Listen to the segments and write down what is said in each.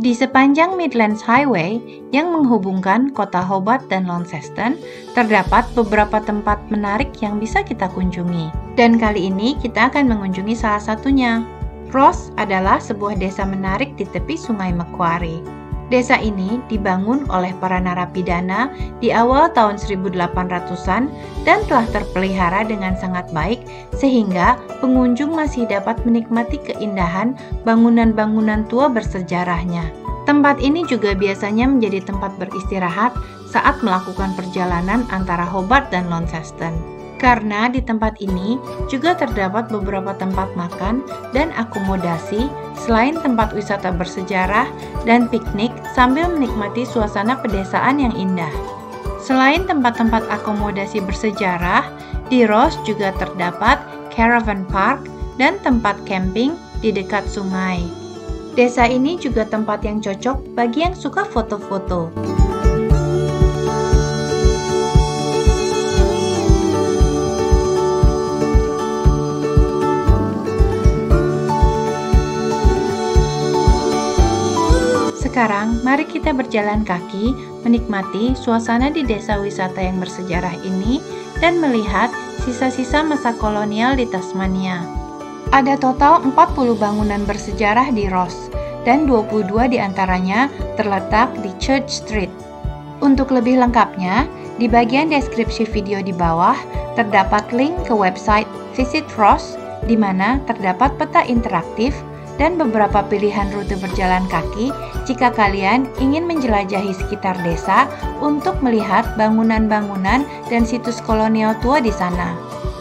Di sepanjang Midlands Highway yang menghubungkan kota Hobart dan Launceston, terdapat beberapa tempat menarik yang bisa kita kunjungi. Dan kali ini kita akan mengunjungi salah satunya. Ross adalah sebuah desa menarik di tepi Sungai Macquarie. Desa ini dibangun oleh para narapidana di awal tahun 1800-an dan telah terpelihara dengan sangat baik sehingga pengunjung masih dapat menikmati keindahan bangunan-bangunan tua bersejarahnya. Tempat ini juga biasanya menjadi tempat beristirahat saat melakukan perjalanan antara Hobart dan Launceston. Karena di tempat ini juga terdapat beberapa tempat makan dan akomodasi selain tempat wisata bersejarah dan piknik sambil menikmati suasana pedesaan yang indah. Selain tempat-tempat akomodasi bersejarah, di Ross juga terdapat caravan park dan tempat camping di dekat sungai. Desa ini juga tempat yang cocok bagi yang suka foto-foto. Sekarang, mari kita berjalan kaki, menikmati suasana di desa wisata yang bersejarah ini, dan melihat sisa-sisa masa kolonial di Tasmania. Ada total 40 bangunan bersejarah di Ross, dan 22 diantaranya terletak di Church Street. Untuk lebih lengkapnya, di bagian deskripsi video di bawah, terdapat link ke website Visit Ross, di mana terdapat peta interaktif, dan beberapa pilihan rute berjalan kaki jika kalian ingin menjelajahi sekitar desa untuk melihat bangunan-bangunan dan situs kolonial tua di sana.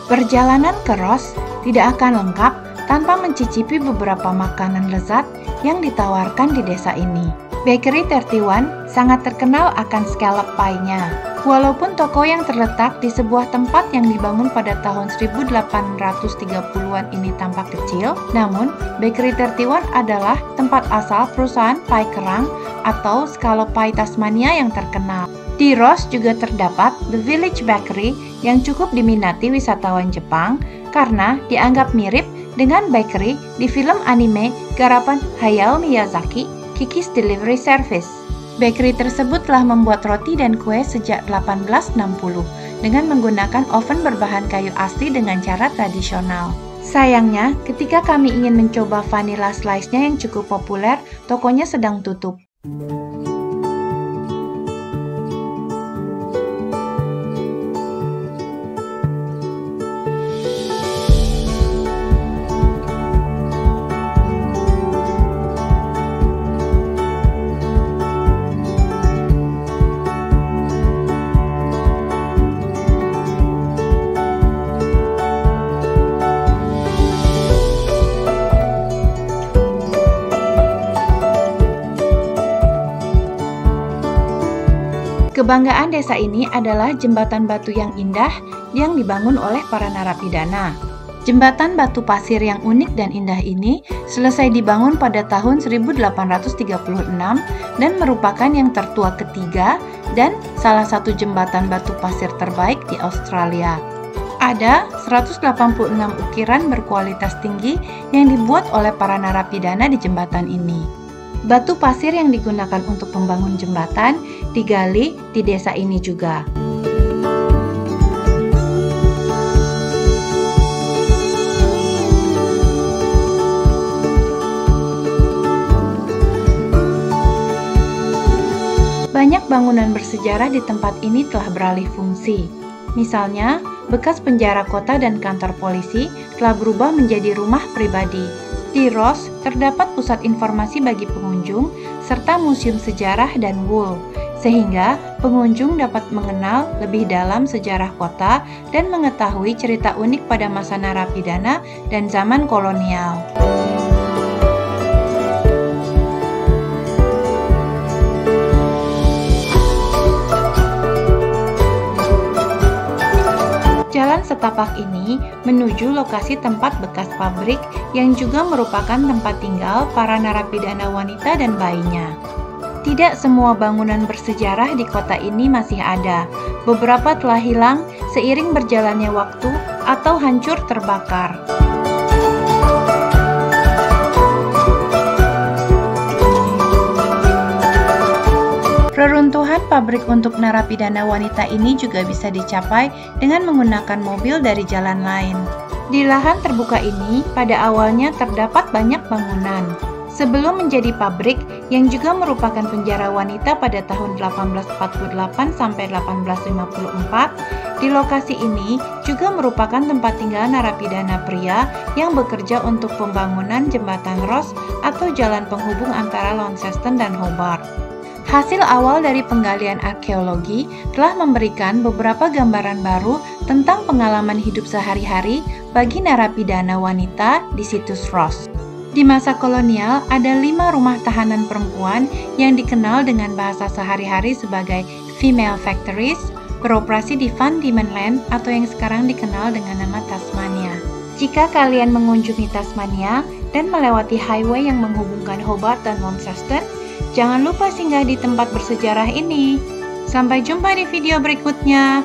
Perjalanan ke Ross tidak akan lengkap tanpa mencicipi beberapa makanan lezat yang ditawarkan di desa ini. Bakery 31 sangat terkenal akan scallop pie-nya. Walaupun toko yang terletak di sebuah tempat yang dibangun pada tahun 1830-an ini tampak kecil, namun Bakery 31 adalah tempat asal perusahaan pie kerang atau scallop pie Tasmania yang terkenal. Di Ross juga terdapat The Village Bakery yang cukup diminati wisatawan Jepang karena dianggap mirip dengan bakery di film anime garapan Hayao Miyazaki, Kiki's Delivery Service. Bakery tersebut telah membuat roti dan kue sejak 1860 dengan menggunakan oven berbahan kayu asli dengan cara tradisional. Sayangnya, ketika kami ingin mencoba vanilla slice-nya yang cukup populer, tokonya sedang tutup. Kebanggaan desa ini adalah jembatan batu yang indah yang dibangun oleh para narapidana. Jembatan batu pasir yang unik dan indah ini selesai dibangun pada tahun 1836 dan merupakan yang tertua ketiga dan salah satu jembatan batu pasir terbaik di Australia. Ada 186 ukiran berkualitas tinggi yang dibuat oleh para narapidana di jembatan ini. Batu pasir yang digunakan untuk membangun jembatan digali di desa ini juga. Banyak bangunan bersejarah di tempat ini telah beralih fungsi. Misalnya, bekas penjara kota dan kantor polisi telah berubah menjadi rumah pribadi. Di Ross, terdapat pusat informasi bagi pengunjung, serta museum sejarah dan wool, sehingga pengunjung dapat mengenal lebih dalam sejarah kota dan mengetahui cerita unik pada masa narapidana dan zaman kolonial. Jalan setapak ini menuju lokasi tempat bekas pabrik yang juga merupakan tempat tinggal para narapidana wanita dan bayinya. Tidak semua bangunan bersejarah di kota ini masih ada. Beberapa telah hilang seiring berjalannya waktu atau hancur terbakar. pabrik untuk narapidana wanita ini juga bisa dicapai dengan menggunakan mobil dari jalan lain. Di lahan terbuka ini, pada awalnya terdapat banyak bangunan. Sebelum menjadi pabrik, yang juga merupakan penjara wanita pada tahun 1848 sampai 1854, di lokasi ini juga merupakan tempat tinggal narapidana pria yang bekerja untuk pembangunan jembatan Ross atau jalan penghubung antara Launceston dan Hobart. Hasil awal dari penggalian arkeologi telah memberikan beberapa gambaran baru tentang pengalaman hidup sehari-hari bagi narapidana wanita di situs Ross. Di masa kolonial, ada 5 rumah tahanan perempuan yang dikenal dengan bahasa sehari-hari sebagai female factories, beroperasi di Van Diemen Land atau yang sekarang dikenal dengan nama Tasmania. Jika kalian mengunjungi Tasmania dan melewati highway yang menghubungkan Hobart dan Launceston, jangan lupa singgah di tempat bersejarah ini. Sampai jumpa di video berikutnya.